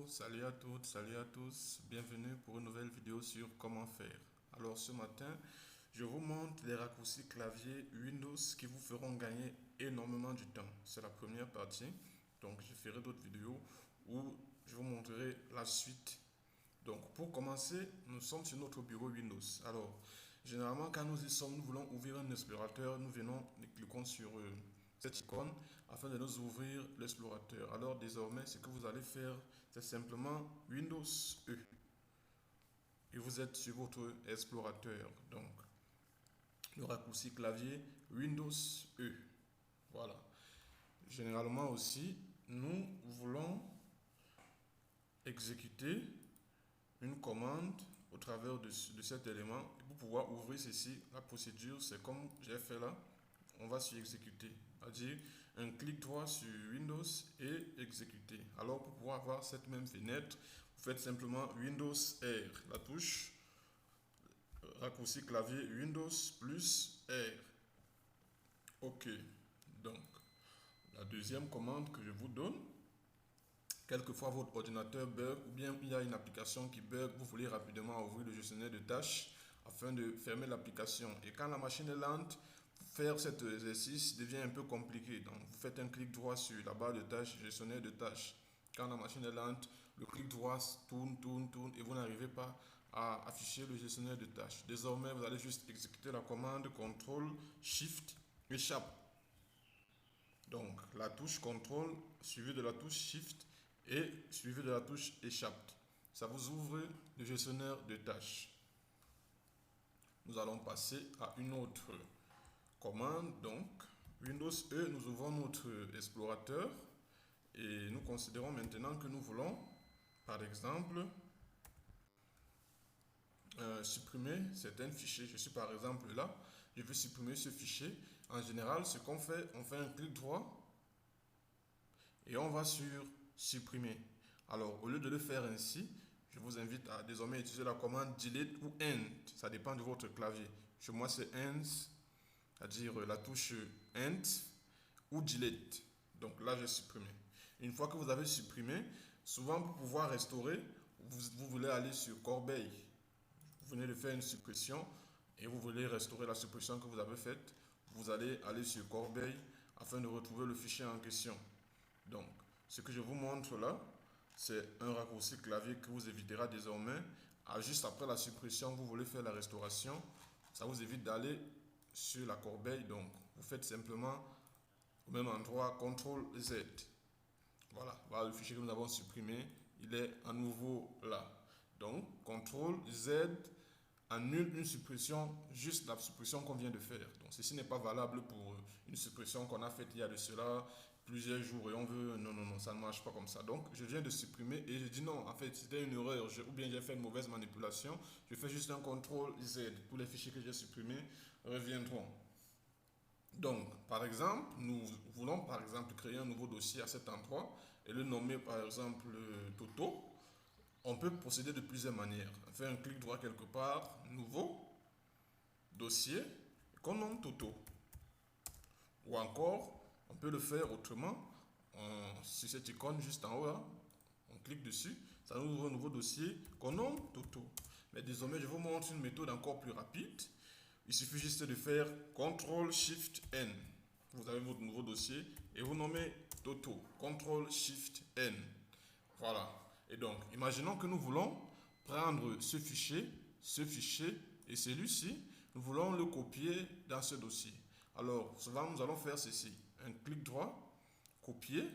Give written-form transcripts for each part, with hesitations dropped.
salut à toutes, salut à tous, bienvenue pour une nouvelle vidéo sur comment faire. Alors ce matin, je vous montre les raccourcis clavier Windows qui vous feront gagner énormément du temps. C'est la première partie, donc je ferai d'autres vidéos où je vous montrerai la suite. Donc pour commencer, nous sommes sur notre bureau Windows. Alors, généralement quand nous y sommes, nous voulons ouvrir un explorateur, nous venons, nous cliquons sur cette icône afin de nous ouvrir l'explorateur. Alors désormais, ce que vous allez faire, c'est simplement Windows E. Et vous êtes sur votre explorateur. Donc, le raccourci clavier Windows E. Voilà. Généralement aussi, nous voulons exécuter une commande au travers de cet élément. Et pour pouvoir ouvrir ceci, la procédure, c'est comme j'ai fait là. On va sur exécuter, c'est-à-dire un clic droit sur Windows et exécuter. Alors pour pouvoir avoir cette même fenêtre, vous faites simplement Windows R, la touche raccourci clavier Windows plus R. OK. Donc la deuxième commande que je vous donne, quelquefois votre ordinateur bug ou bien il y a une application qui bug, vous voulez rapidement ouvrir le gestionnaire de tâches afin de fermer l'application. Et quand la machine est lente, faire cet exercice devient un peu compliqué. Donc vous faites un clic droit sur la barre de tâches, gestionnaire de tâches. Quand la machine est lente, le clic droit tourne et vous n'arrivez pas à afficher le gestionnaire de tâches. Désormais, vous allez juste exécuter la commande CTRL SHIFT échappe. Donc la touche CTRL suivie de la touche SHIFT et suivi de la touche échappe. Ça vous ouvre le gestionnaire de tâches. Nous allons passer à une autre commande. Donc Windows E, nous ouvrons notre explorateur et nous considérons maintenant que nous voulons par exemple supprimer certains fichiers. Je suis par exemple là, je veux supprimer ce fichier. En général, ce qu'on fait, on fait un clic droit et on va sur supprimer. Alors, au lieu de le faire ainsi, je vous invite à désormais utiliser la commande delete ou end. Ça dépend de votre clavier. Chez moi, c'est end, c'est-à-dire la touche end ou delete. Donc là, j'ai supprimé. Une fois que vous avez supprimé, souvent pour pouvoir restaurer, vous voulez aller sur corbeille. Vous venez de faire une suppression et vous voulez restaurer la suppression que vous avez faite. Vous allez aller sur corbeille afin de retrouver le fichier en question. Donc, ce que je vous montre là, c'est un raccourci clavier que vous évitera désormais. Juste après la suppression, vous voulez faire la restauration. Ça vous évite d'aller sur la corbeille. Donc, vous faites simplement au même endroit CTRL Z. Voilà, le fichier que nous avons supprimé, il est à nouveau là. Donc, CTRL Z annule une suppression, juste la suppression qu'on vient de faire. Donc, ceci n'est pas valable pour une suppression qu'on a faite il y a de cela plusieurs jours et on veut... Non, ça ne marche pas comme ça. Donc, je viens de supprimer et je dis non, en fait, c'était une erreur ou bien j'ai fait une mauvaise manipulation. Je fais juste un CTRL Z. Tous les fichiers que j'ai supprimés reviendront. Donc, par exemple, nous voulons par exemple créer un nouveau dossier à cet endroit et le nommer par exemple Toto. On peut procéder de plusieurs manières. On fait un clic droit quelque part, nouveau, dossier, qu'on nomme Toto. Ou encore, on peut le faire autrement, sur cette icône juste en haut, là, on clique dessus, ça nous ouvre un nouveau dossier qu'on nomme Toto. Mais désormais, je vous montre une méthode encore plus rapide. Il suffit juste de faire CTRL-SHIFT-N. Vous avez votre nouveau dossier et vous nommez Toto. CTRL-SHIFT-N. Voilà. Et donc, imaginons que nous voulons prendre ce fichier et celui-ci, nous voulons le copier dans ce dossier. Alors, souvent, nous allons faire ceci. Un clic droit, copier,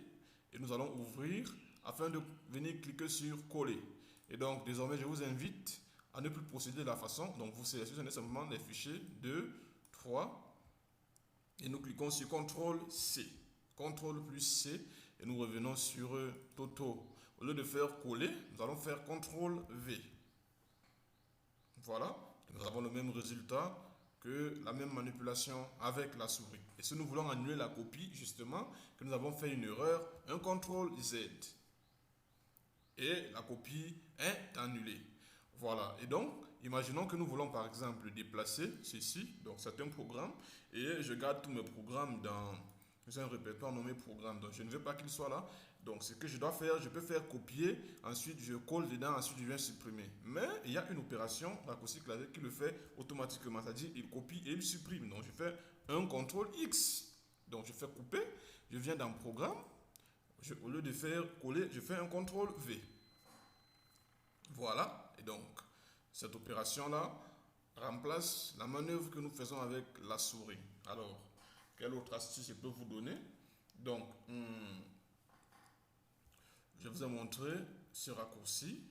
et nous allons ouvrir afin de venir cliquer sur coller. Et donc, désormais, je vous invite à ne plus procéder de la façon. Donc, vous sélectionnez simplement les fichiers 2, 3, et nous cliquons sur CTRL-C. CTRL plus C et nous revenons sur Toto. Au lieu de faire coller, nous allons faire CTRL V. Voilà, nous avons le même résultat que la même manipulation avec la souris. Et si nous voulons annuler la copie, justement, que nous avons fait une erreur, un CTRL Z. Et la copie est annulée. Voilà, et donc, imaginons que nous voulons par exemple déplacer ceci, donc c'est un programme, et je garde tous mes programmes dans un répertoire nommé programme, donc je ne veux pas qu'il soit là, Donc, ce que je dois faire, je peux faire copier, ensuite je colle dedans, ensuite je viens supprimer. Mais il y a une opération, raccourci clavier, qui le fait automatiquement. C'est-à-dire, il copie et il supprime. Donc, je fais un CTRL X. Donc, je fais couper, je viens dans Programme. Au lieu de faire coller, je fais un CTRL V. Voilà. Et donc, cette opération-là remplace la manœuvre que nous faisons avec la souris. Alors, quelle autre astuce je peux vous donner? Donc, je vous ai montré ce raccourci.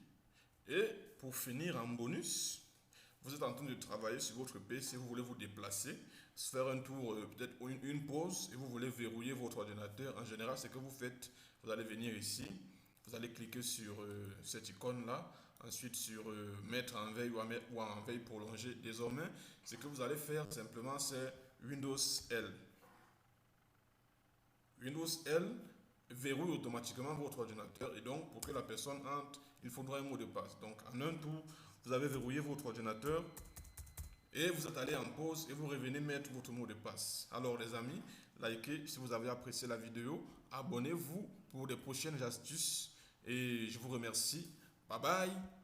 Et pour finir en bonus, vous êtes en train de travailler sur votre PC, vous voulez vous déplacer, faire un tour, peut-être une pause, et vous voulez verrouiller votre ordinateur. En général, ce que vous faites, vous allez venir ici, vous allez cliquer sur cette icône-là, ensuite sur mettre en veille ou en veille prolongée. Désormais, ce que vous allez faire simplement, c'est Windows L. Windows L verrouille automatiquement votre ordinateur et donc pour que la personne entre, il faudra un mot de passe. Donc en un tour, vous avez verrouillé votre ordinateur et vous êtes allé en pause et vous revenez mettre votre mot de passe. Alors les amis, likez si vous avez apprécié la vidéo, abonnez-vous pour des prochaines astuces et je vous remercie. Bye bye.